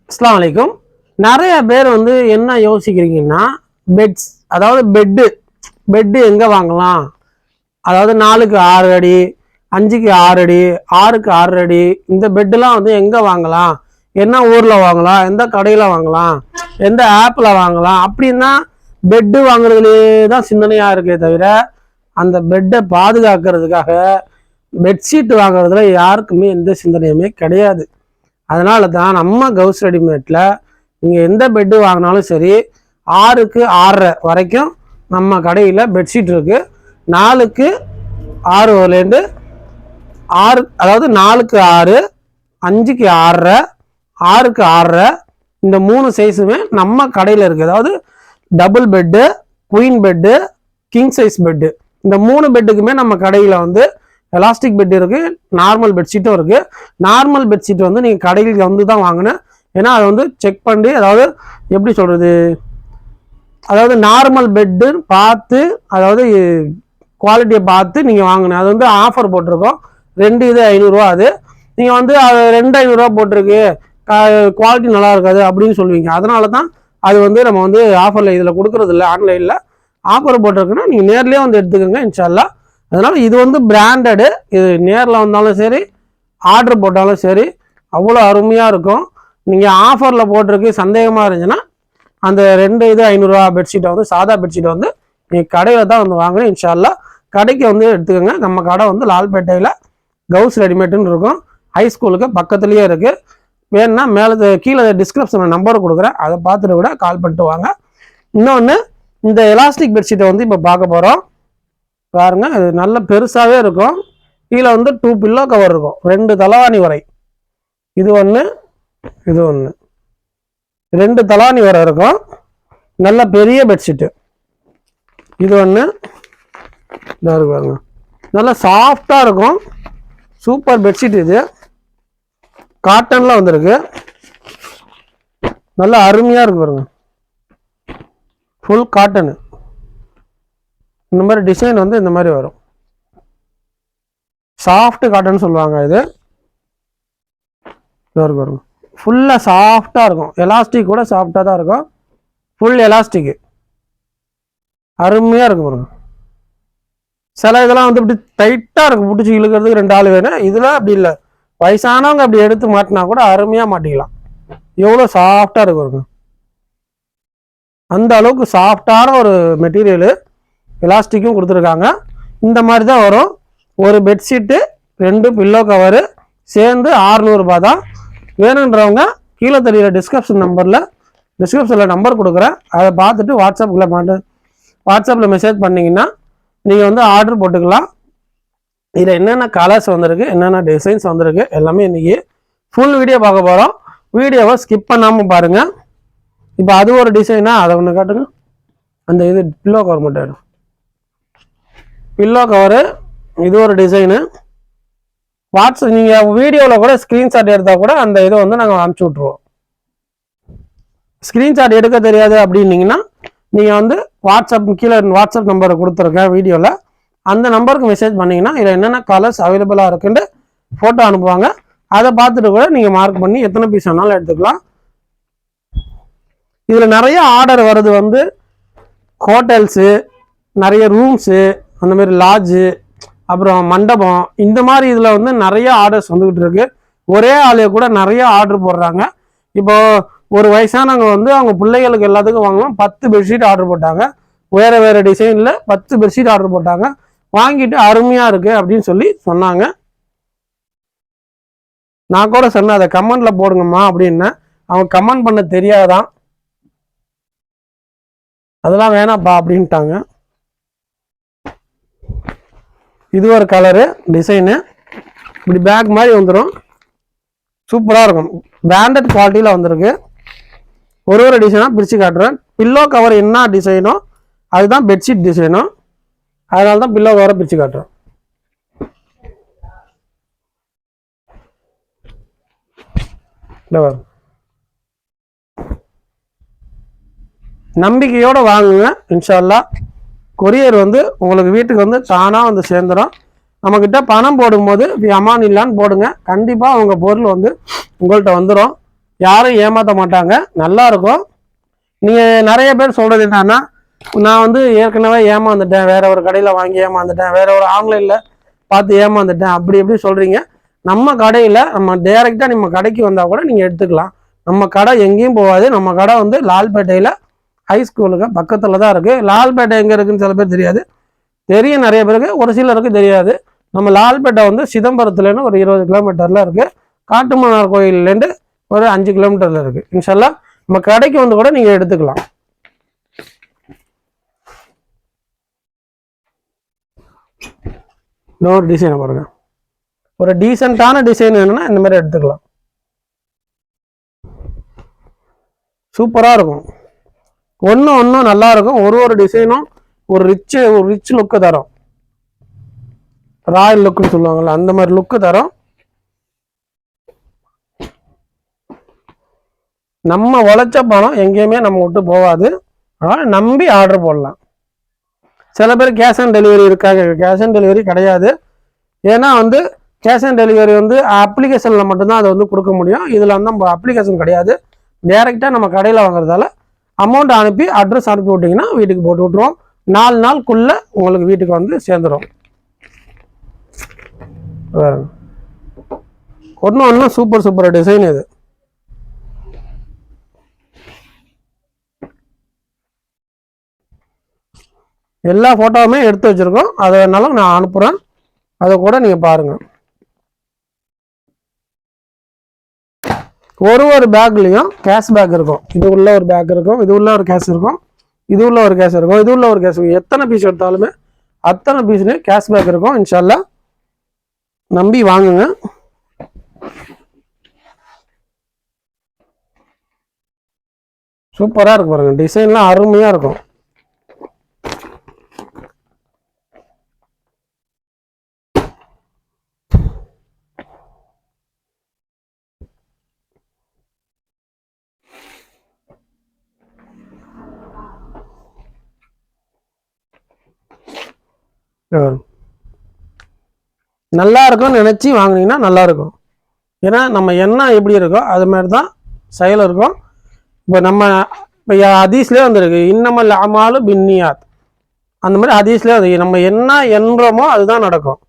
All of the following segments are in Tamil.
அஸ்ஸலாமு அலைக்கும். நிறைய பேர் என்ன யோசிக்கிறீங்கன்னா, பெட்ஸ் அதாவது பெட்டு எங்கே வாங்கலாம், அதாவது 4க்கு 6 அடி, 5க்கு 6 அடி, 6க்கு 6 அடி, இந்த பெட்டுலாம் எங்கே வாங்கலாம், என்ன ஊரில் வாங்கலாம், எந்த கடையில் வாங்கலாம், எந்த ஆப்பில் வாங்கலாம் அப்படின்னா பெட்டு வாங்குறதுலே தான் சிந்தனையாக இருக்கே தவிர, அந்த பெட்டை பாதுகாக்கிறதுக்காக பெட்ஷீட் வாங்குறதுல யாருக்குமே எந்த சிந்தனையுமே கிடையாது. அதனால தான் நம்ம கவுஸ் ரெடிமேட்ல நீங்கள் எந்த பெட்டு வாங்கினாலும் சரி 6க்கு 6.5 வரைக்கும் நம்ம கடையில் பெட்ஷீட் இருக்குது. 4க்கு 6 வரலேருந்து 6, அதாவது 4க்கு 6, 5க்கு 6.5, 6க்கு 6.5, இந்த 3 சைஸுமே நம்ம கடையில் இருக்குது. அதாவது double bed, queen bed, king size bed, இந்த 3 பெட்டுக்குமே நம்ம கடையில் எலாஸ்டிக் பெட் இருக்குது, நார்மல் பெட்ஷீட்டும் இருக்குது. நார்மல் பெட்ஷீட் நீங்கள் கடையில் தான் வாங்கணும். ஏன்னா அதை செக் பண்ணி, அதாவது எப்படி சொல்கிறது, அதாவது நார்மல் பெட்டு பார்த்து, அதாவது குவாலிட்டியை பார்த்து நீங்கள் வாங்கணும். அது ஆஃபர் போட்டிருக்கோம், 2 இது 500 ரூபா. அது நீங்கள் அது 2 500 ரூபா போட்டிருக்கு, குவாலிட்டி நல்லா இருக்காது அப்படின்னு சொல்லுவீங்க. அதனால தான் அது நம்ம ஆஃபரில் இதில் கொடுக்குறது இல்லை. ஆன்லைனில் ஆஃபர் போட்டிருக்குன்னா நீங்கள் நேர்லேயே எடுத்துக்கோங்க இன்ஷால்லா. அதனால் இது பிராண்டடு, இது நேரில் வந்தாலும் சரி, ஆர்டர் போட்டாலும் சரி, அவ்வளோ அருமையாக இருக்கும். நீங்கள் ஆஃபரில் போட்டிருக்கு சந்தேகமாக இருந்துச்சுன்னா அந்த 2 இது 500 ரூபா பெட்ஷீட்டை சாதா பெட்ஷீட்டை நீங்கள் கடையில் தான் வாங்கணும் இன்ஷால்லா. கடைக்கு எடுத்துக்கோங்க. நம்ம கடை லால்பேட்டையில் கவுஸ் ரெடிமேட்டுன்னு இருக்கும், ஹைஸ்கூலுக்கு பக்கத்துலேயே இருக்குது. வேணுன்னா மேலே கீழே டிஸ்கிரிப்ஷனில் நம்பர் கொடுக்குறேன், அதை பார்த்துட்டு கூட கால் பண்ணிட்டு வாங்க. இன்னொன்று, இந்த எலாஸ்டிக் பெட்ஷீட்டை இப்போ பார்க்க போகிறோம். பாருங்க, இது நல்ல பெருசாகவே இருக்கும். கீழே 2 பில்லோ கவர் இருக்கும், 2 தலவாணி வரை. இது ஒன்று, இது ஒன்று, 2 தலவாணி வரை இருக்கும். நல்ல பெரிய பெட்ஷீட்டு. இது ஒன்று, இதாக இருக்கு பாருங்க, நல்லா சாஃப்டாக இருக்கும். Super bedsheet. இது காட்டனில் வந்திருக்கு, நல்லா அருமையாக இருக்கு பாருங்க, ஃபுல் காட்டனு. இந்த மாதிரி டிசைன் இந்த மாதிரி வரும், சாஃப்ட் காட்டன் சொல்லுவாங்க. இது வரும், ஃபுல்லாக சாஃப்டாக இருக்கும். எலாஸ்டிக் கூட சாஃப்டாக தான் இருக்கும், ஃபுல் எலாஸ்டிக்கு, அருமையாக இருக்கும் பாருங்க. சில இதெல்லாம் இப்படி டைட்டாக இருக்கும், பிடிச்சி இழுக்கிறதுக்கு 2 ஆள் வேணும். இதெல்லாம் அப்படி இல்லை, வயசானவங்க அப்படி எடுத்து மாட்டினா கூட அருமையாக மாட்டிக்கலாம். எவ்வளோ சாஃப்டாக இருக்கு பாருங்க. அந்த அளவுக்கு சாஃப்டான ஒரு மெட்டீரியலு, எலாஸ்டிக்கும் கொடுத்துருக்காங்க. இந்த மாதிரி தான் வரும். ஒரு பெட்ஷீட்டு 2 பில்லோ கவரு சேர்ந்து 600 ரூபா தான். வேணுன்றவங்க கீழே தெரியுற டிஸ்கிரிப்ஷனில் நம்பர் கொடுக்குறேன், அதை பார்த்துட்டு வாட்ஸ்அப்பில் மெசேஜ் பண்ணிங்கன்னா நீங்கள் ஆர்டர் போட்டுக்கலாம். இதில் என்னென்ன கலர்ஸ் வந்திருக்கு, என்னென்ன டிசைன்ஸ் வந்திருக்கு, எல்லாமே இன்றைக்கி ஃபுல் வீடியோ பார்க்க போகிறோம். வீடியோவை ஸ்கிப் பண்ணாமல் பாருங்கள். இப்போ அது ஒரு டிசைனாக அதை ஒன்று காட்டுங்க. அந்த இது பில்லோ கவர் மட்டும், பில்லோ கவரு, இது ஒரு டிசைனு. வாட்ஸ்அப் நீங்கள் வீடியோவில் கூட ஸ்க்ரீன்ஷாட் எடுத்தால் கூட அந்த இதை நாங்கள் அனுப்பிச்சி விட்ருவோம். ஸ்க்ரீன்ஷாட் எடுக்க தெரியாது அப்படின்னீங்கன்னா நீங்கள் கீழே வாட்ஸ்அப் நம்பரை கொடுத்துருக்கேன் வீடியோவில், அந்த நம்பருக்கு மெசேஜ் பண்ணிங்கன்னா இதில் என்னென்ன கலர்ஸ் அவைலபிளாக இருக்குன்னு ஃபோட்டோ அனுப்புவாங்க. அதை பார்த்துட்டு கூட நீங்கள் மார்க் பண்ணி எத்தனை பீஸ் வேணாலும் எடுத்துக்கலாம். இதில் நிறைய ஆர்டர் வருது, ஹோட்டல்ஸு, நிறைய ரூம்ஸு, அந்த மாதிரி லாட்ஜு, அப்புறம் மண்டபம், இந்த மாதிரி இதில் நிறைய ஆர்டர்ஸ் வந்துக்கிட்டு இருக்கு. ஒரே ஆளே கூட நிறைய ஆர்டர் போடுறாங்க. இப்போ ஒரு வயசானவங்க அவங்க பிள்ளைகளுக்கு எல்லாத்துக்கும் வாங்கலாம் 10 பெட்ஷீட் ஆர்டர் போட்டாங்க. வேறு வேறு டிசைனில் 10 பெட்ஷீட் ஆர்டர் போட்டாங்க. வாங்கிட்டு அருமையாக இருக்கு அப்படின்னு சொல்லி சொன்னாங்க. நான் கூட சொன்னேன், அதை கமெண்டில் போடுங்கம்மா அப்படின்னா, அவங்க கமெண்ட் பண்ண தெரியாதான், அதெல்லாம் வேணாப்பா அப்படின்ட்டாங்க. இது ஒரு கலரு டிசைனு, இப்படி பேக் மாதிரி வந்துடும், சூப்பராக இருக்கும். பிராண்டட் குவாலிட்டியில் வந்திருக்கு. ஒரு டிசைனாக பிரித்து காட்டுறேன். பில்லோ கவர் என்ன டிசைனோ அதுதான் பெட்ஷீட் டிசைனும், அதனால தான் பில்லோ கவரை பிரித்து காட்டுறேன். நம்பிக்கையோடு வாங்குங்க இன்ஷால்லா. கொரியர் உங்களுக்கு வீட்டுக்கு தானாக சேர்ந்துடும். நம்மக்கிட்ட பணம் போடும்போது அமான் இல்லான்னு போடுங்க, கண்டிப்பாக உங்கள் பொருள் உங்கள்கிட்ட வந்துடும். யாரும் ஏமாற்ற மாட்டாங்க, நல்லா இருக்கும். நீங்கள் நிறைய பேர் சொல்கிறது என்னன்னா, நான் வந்து ஏற்கனவே ஏமாந்துட்டேன், வேற ஒரு கடையில் வாங்கி ஏமாந்துட்டேன், வேற ஒரு ஆன்லைனில் பார்த்து ஏமாந்துட்டேன், அப்படி எப்படி சொல்கிறீங்க? நம்ம கடையில் நம்ம டைரெக்டாக நம்ம கடைக்கு வந்தால் கூட நீங்கள் எடுத்துக்கலாம். நம்ம கடை எங்கேயும் போகாது. நம்ம கடை வந்து லால்பேட்டையில் ஹைஸ்கூலுக்கு பக்கத்தில் தான் இருக்குது. லால்பேட்டை எங்கே இருக்குதுன்னு சில பேர் தெரியாது, தெரியும் நிறைய பேருக்கு, ஒரு சிலருக்கு தெரியாது. நம்ம லால்பேட்டை வந்து சிதம்பரத்துலேருந்து ஒரு 20 கிலோமீட்டரில் இருக்குது. காட்டுமன்னார் கோயிலேருந்து ஒரு 5 கிலோமீட்டரில் இருக்குது. இன்ஷால்லா நம்ம கடைக்கு வந்து கூட நீங்கள் எடுத்துக்கலாம். இன்னொரு டிசைனை பாருங்க, ஒரு டீசெண்டான டிசைன் வேணும்னா இந்த மாதிரி எடுத்துக்கலாம். சூப்பராக இருக்கும், ஒன்றும் நல்லா இருக்கும். ஒரு டிசைனும் ஒரு ரிச் லுக்கு தரும். ராயல் லுக்குன்னு சொல்லுவாங்கல்ல, அந்த மாதிரி லுக்கு தரும். நம்ம உழைச்ச பணம் எங்கேயுமே நம்ம விட்டு போகாது. அதனால் நம்பி ஆர்டர் போடலாம். சில பேர் கேஷ் ஆன் டெலிவரி இருக்காங்க, கேஷ் ஆன் டெலிவரி கிடையாது. ஏன்னா வந்து கேஷ் ஆன் டெலிவரி வந்து அப்ளிகேஷனில் மட்டும்தான் அதை வந்து கொடுக்க முடியும். இதில் வந்து நம்ம அப்ளிகேஷன் கிடையாது. டைரெக்டாக நம்ம கடையில் வாங்குறதால அமௌண்ட் அனுப்பி அட்ரஸ் அனுப்பி விட்டிங்கன்னா வீட்டுக்கு போட்டு விட்ருவோம். 4 நாளுக்குள்ளே உங்களுக்கு வீட்டுக்கு வந்து சேர்ந்துடும். ஒன்றும் சூப்பர் டிசைன் இது. எல்லா ஃபோட்டோவுமே எடுத்து வச்சுருக்கோம், அதனால நான் அனுப்புகிறேன், அதை கூட நீங்கள் பாருங்கள். ஒரு பேக்லேயும் கேஷ் பேக் இருக்கும். இது உள்ள ஒரு பேக் இருக்கும், இது உள்ள ஒரு கேஷ் இருக்கும், இது உள்ள ஒரு கேஷ் இருக்கும், இது உள்ள ஒரு கேஷ் இருக்கும். எத்தனை பீஸ் எடுத்தாலுமே அத்தனை பீஸ்லேயும் கேஷ் பேக் இருக்கும். இன்ஷால்லா நம்பி வாங்குங்க. சூப்பராக இருக்கு பாருங்க, டிசைன்லாம் அருமையாக இருக்கும். நல்லா இருக்கும்னு நினச்சி வாங்கினீங்கன்னா நல்லா இருக்கும். ஏன்னா நம்ம எண்ணெய் எப்படி இருக்கோ அது மாதிரி தான் செயல் இருக்கும். இப்போ நம்ம இப்போ ஹதீஸ்லேயே வந்துருக்கு, இன்னமல் அமாலு பின்னியாத். அந்த மாதிரி ஹதீஸ்லேயே அது நம்ம என்ன எண்ணுறோமோ அதுதான் நடக்கும்.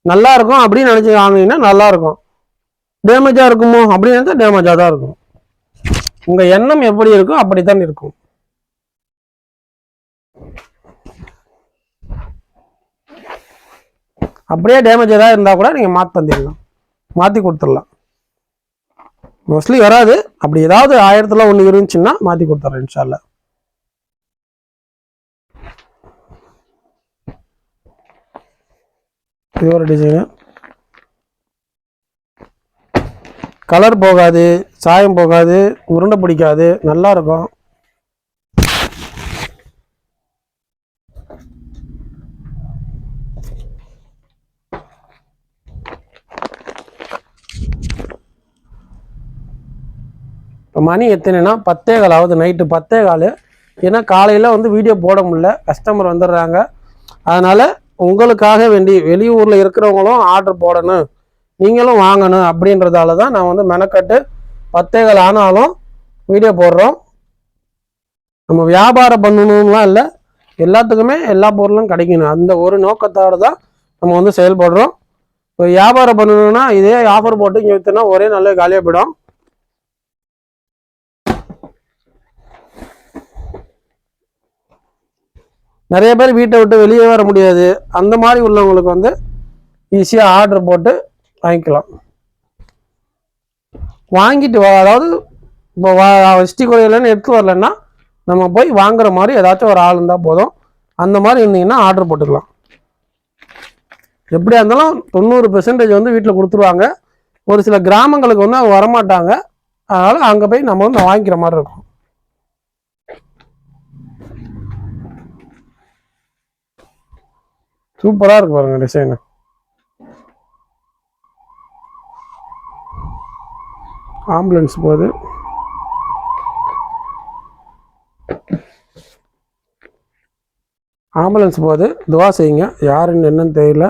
நல்லா இருக்கும் அப்படின்னு நினச்சி வாங்கினீங்கன்னா நல்லா இருக்கும். டேமேஜாக இருக்குமோ அப்படின்னு நினைச்சா டேமேஜாக தான் இருக்கும். உங்கள் எண்ணம் எப்படி இருக்கும் அப்படித்தான் இருக்கும். அப்படியே டேமேஜ் ஏதாவது இருந்தால் கூட நீங்கள் மாற்றி கொடுத்துடலாம். மோஸ்ட்லி வராது, அப்படி ஏதாவது 1000ல் 1 இருந்துச்சுன்னா மாற்றி கொடுத்துட்றேன் இன்ஷால்லா. இது ஒரு டிசைனு, கலர் போகாது, சாயம் போகாது, உருண்டை பிடிக்காது, நல்லா இருக்கும். இப்போ மணி எத்தனைன்னா 10:15 நைட்டு 10:15. ஏன்னா காலையில் வந்து வீடியோ போட முடியல, கஸ்டமர் வந்துடுறாங்க. அதனால் உங்களுக்காக வேண்டி வெளியூரில் இருக்கிறவங்களும் ஆர்டர் போடணும், நீங்களும் வாங்கணும் அப்படின்றதால தான் நான் வந்து மெனக்கட்டு 10:15 ஆனாலும் வீடியோ போடுறோம். நம்ம வியாபாரம் பண்ணணும்லாம் இல்லை, எல்லாத்துக்குமே எல்லா பொருளும் கிடைக்கணும், அந்த ஒரு நோக்கத்தோடு தான் நம்ம வந்து செயல்படுறோம். இப்போ வியாபாரம் பண்ணணும்னா இதே ஆஃபர் போட்டு இங்கே விற்றுனா ஒரே நல்ல காலியாக போயிடும். நிறைய பேர் வீட்டை விட்டு வெளியே வர முடியாது, அந்த மாதிரி உள்ளவங்களுக்கு வந்து ஈஸியாக ஆர்டர் போட்டு வாங்கிக்கலாம். வாங்கிட்டு அதாவது இப்போ வெஸ்டி கொரியர்லன்னு எடுத்து வரலன்னா நம்ம போய் வாங்குற மாதிரி ஏதாச்சும் ஒரு ஆள் இருந்தால் போதும். அந்த மாதிரி இருந்தீங்கன்னா ஆர்டர் போட்டுக்கலாம். எப்படியா இருந்தாலும் 90% வந்து வீட்டில் கொடுத்துருவாங்க. ஒரு சில கிராமங்களுக்கு வந்து அவங்க வரமாட்டாங்க, அதனால் அங்கே போய் நம்ம வந்து வாங்கிக்கிற மாதிரி இருக்கும். சூப்பராக இருக்கு பாருங்க டிசைனு. ஆம்புலன்ஸ் போகுது, ஆம்புலன்ஸ் போகுது, துவா செய்யுங்க. யாருன்னு என்னன்னு தெரியல.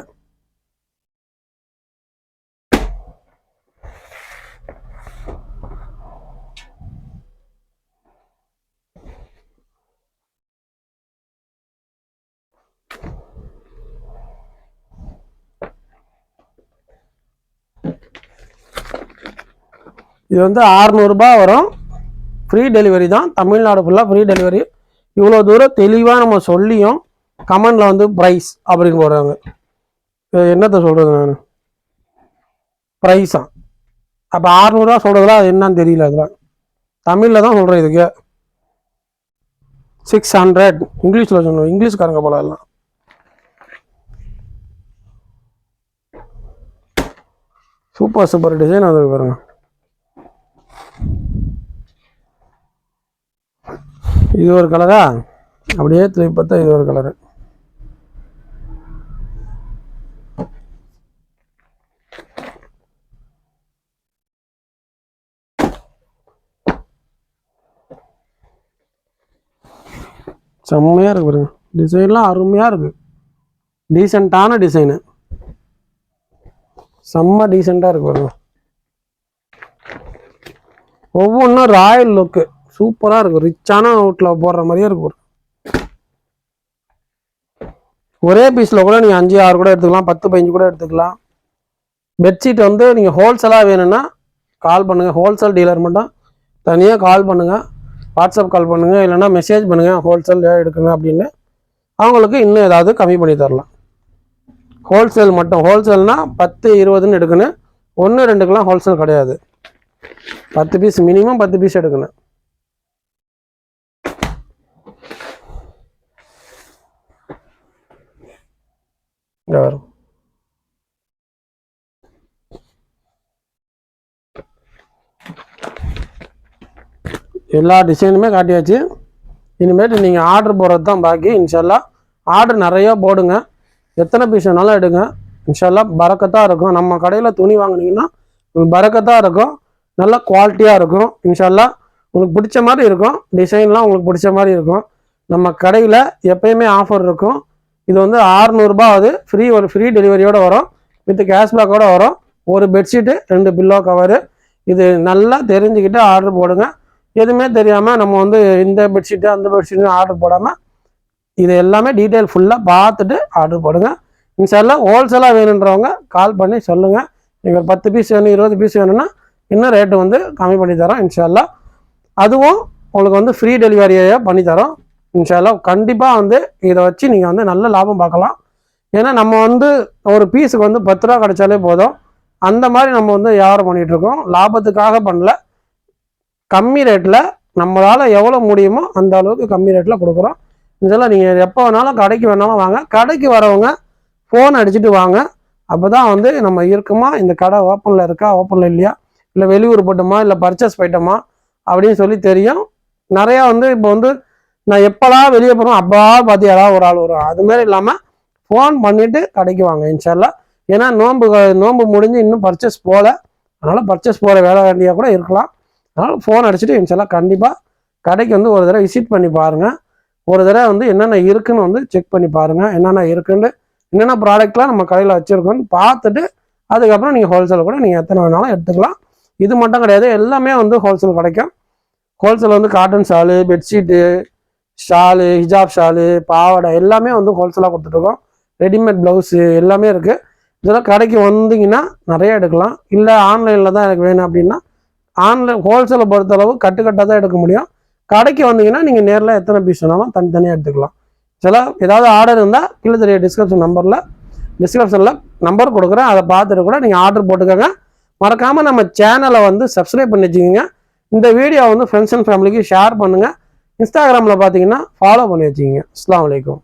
இது வந்து 600 ரூபாய் வரும். ஃப்ரீ டெலிவரி தான், தமிழ்நாடு ஃபுல்லாக ஃப்ரீ டெலிவரி. இவ்வளோ தூரம் தெளிவாக நம்ம சொல்லியும் கமெண்டில் வந்து ப்ரைஸ் அப்படின்னு போடுறாங்க. என்னத்தை சொல்கிறது நான், ப்ரைஸா? அப்போ 600 ரூபா சொல்கிறதுலாம் அது என்னன்னு தெரியல. அதெல்லாம் தமிழில் தான் சொல்கிறேன். இதுக்கு 600 இங்கிலீஷில் சொல்லணும். இங்கிலீஷ்காரங்க போல எல்லாம். சூப்பர் சூப்பர் டிசைன் வந்து பாருங்க. இது ஒரு கலரா, அப்படியே திருப்பி பார்த்தா இது ஒரு கலரு. செம்மையாக இருக்கு பாருங்க. டிசைன்லாம் அருமையாக இருக்கு. டீசெண்டான டிசைனு, செம்ம டீசெண்டாக இருக்கு பாருங்க. ஒவ்வொன்றும் ராயல் லுக்கு சூப்பராக இருக்கும். ரிச்சான அவுட்டில் போடுற மாதிரியே இருக்கும். ஒரே பீஸில் கூட நீங்கள் 5, 6 கூட எடுத்துக்கலாம், 10, 15 கூட எடுத்துக்கலாம். பெட்ஷீட் வந்து நீங்கள் ஹோல்சேலாக வேணும்னா கால் பண்ணுங்கள். ஹோல்சேல் டீலர் மட்டும் தனியாக கால் பண்ணுங்கள், வாட்ஸ்அப் கால் பண்ணுங்கள், இல்லைன்னா மெசேஜ் பண்ணுங்கள். ஹோல்சேல் எடுக்குங்க அப்படின்னு அவங்களுக்கு இன்னும் ஏதாவது கம்மி பண்ணி தரலாம். ஹோல்சேல் மட்டும், ஹோல்சேல்னால் 10, 20ன்னு எடுக்கணும். 1, 2க்கெலாம் ஹோல்சேல் கிடையாது. 10 பீஸ் மினிமம் 10 பீஸ் எடுக்கணும். வரும் எல்லா டிசைனுமே காட்டியாச்சு. இனிமேட்டு நீங்கள் ஆர்டர் போடுறது தான் பாக்கி. இன்ஷால்லா ஆர்டர் நிறையா போடுங்க, எத்தனை பீஸ் வேணாலும் எடுங்க. இன்ஷால்லா பரக்கத்தாக இருக்கும். நம்ம கடையில் துணி வாங்கினீங்கன்னா உங்களுக்கு பரக்கத்தாக இருக்கும், நல்ல குவாலிட்டியாக இருக்கும். இன்ஷால்லா உங்களுக்கு பிடிச்ச மாதிரி இருக்கும், டிசைன்லாம் உங்களுக்கு பிடிச்ச மாதிரி இருக்கும். நம்ம கடையில் எப்பயுமே ஆஃபர் இருக்கும். இது வந்து 600 ரூபாய் ஆகுது. ஒரு ஃப்ரீ டெலிவரியோடு வரும், வித் கேஷ்பேக்கோடு வரும். ஒரு பெட்ஷீட்டு 2 பில்லோ கவரு. இது நல்லா தெரிஞ்சுக்கிட்டு ஆர்டர் போடுங்க. எதுவுமே தெரியாமல் நம்ம வந்து இந்த பெட்ஷீட்டு அந்த பெட்ஷீட்டு ஆர்டர் போடாமல் இது எல்லாமே டீட்டெயில் ஃபுல்லாக பார்த்துட்டு ஆர்டர் போடுங்க. இன்ஷால்லா ஹோல்சேலாக வேணுன்றவங்க கால் பண்ணி சொல்லுங்கள். நீங்கள் 10 பீஸ் வேணும், 20 பீஸ் வேணும்னா இன்னும் ரேட்டு வந்து கம்மி பண்ணி தரோம் இன்ஷால்லா. அதுவும் உங்களுக்கு வந்து ஃப்ரீ டெலிவரியாக பண்ணி தரோம் இன்ஷால்லா. கண்டிப்பாக வந்து இதை வச்சு நீங்கள் வந்து நல்ல லாபம் பார்க்கலாம். ஏன்னா நம்ம வந்து ஒரு பீஸுக்கு வந்து 10 ரூபா கிடைச்சாலே போதும். அந்த மாதிரி நம்ம வந்து வியாபாரம் பண்ணிகிட்ருக்கோம். லாபத்துக்காக பண்ணல, கம்மி ரேட்டில் நம்மளால் எவ்வளோ முடியுமோ அந்த அளவுக்கு கம்மி ரேட்டில் கொடுக்குறோம். இதெல்லாம் நீங்கள் எப்போ வேணாலும் கடைக்கு வேணாலும் வாங்க. கடைக்கு வரவங்க ஃபோன் அடிச்சுட்டு வாங்க. அப்போ தான் வந்து நம்ம இருக்குமா, இந்த கடை ஓப்பனில் இருக்கா, ஓப்பனில் இல்லையா, இல்லை வெளியூர் போட்டோமா, இல்லை பர்ச்சேஸ் போயிட்டோமா அப்படின்னு சொல்லி தெரியும். நிறையா வந்து இப்போ வந்து நான் எப்போலாம் வெளியே போகிறோம் அப்பா பார்த்து யாராவது ஒரு ஆள் வரும். அதுமாரி இல்லாமல் ஃபோன் பண்ணிவிட்டு கடைக்கு வாங்க இன்ஷால்லா. ஏன்னா நோன்பு முடிஞ்சு இன்னும் பர்ச்சேஸ் போகல, அதனால் பர்ச்சேஸ் போகிற வேலை வேண்டியாக கூட இருக்கலாம். அதனால் ஃபோன் அடிச்சுட்டு இன்ஷால்லா கண்டிப்பாக கடைக்கு வந்து ஒரு தடவை விசிட் பண்ணி பாருங்கள். ஒரு தடவை வந்து என்னென்ன இருக்குன்னு வந்து செக் பண்ணி பாருங்கள். என்னென்ன இருக்குன்னு, என்னென்ன ப்ராடக்ட்லாம் நம்ம கடையில் வச்சுருக்கோன்னு பார்த்துட்டு அதுக்கப்புறம் நீங்கள் ஹோல்சேல் கூட நீங்கள் எத்தனை வேணாலும் எடுத்துக்கலாம். இது மட்டும் கிடையாது, எல்லாமே வந்து ஹோல்சேல் கிடைக்கும். ஹோல்சேல் வந்து காட்டன் ஷாலு, பெட்ஷீட்டு, ஷாலு, ஹிஜாப் ஷாலு, பாவாடை எல்லாமே வந்து ஹோல்சேலாக கொடுத்துட்ருக்கோம். ரெடிமேட் ப்ளவுஸு எல்லாமே இருக்குது. இதெல்லாம் கடைக்கு வந்தீங்கன்னா நிறைய எடுக்கலாம். இல்லை ஆன்லைனில் தான் எனக்கு வேணும் அப்படின்னா ஆன்லைன் ஹோல்சேலை பொறுத்தளவு கட்டுக்கட்டாக தான் எடுக்க முடியும். கடைக்கு வந்தீங்கன்னா நீங்கள் நேரில் எத்தனை பீஸ் வேணாலும் தனித்தனியாக எடுத்துக்கலாம். சில ஏதாவது ஆர்டர் இருந்தால் கீழே தெரிய டிஸ்கிரிப்ஷனில் நம்பர் கொடுக்குறேன், அதை பார்த்துட்டு கூட நீங்கள் ஆர்டர் போட்டுக்கோங்க. மறக்காமல் நம்ம சேனலை வந்து சப்ஸ்கிரைப் பண்ணி வச்சுக்கோங்க. இந்த வீடியோ வந்து ஃப்ரெண்ட்ஸ் அண்ட் ஃபேமிலிக்கு ஷேர் பண்ணுங்கள். இன்ஸ்டாகிராமில் பார்த்தீங்கன்னா ஃபாலோ பண்ணி வச்சுக்கோங்க. அஸ்ஸலாமு அலைக்கும்.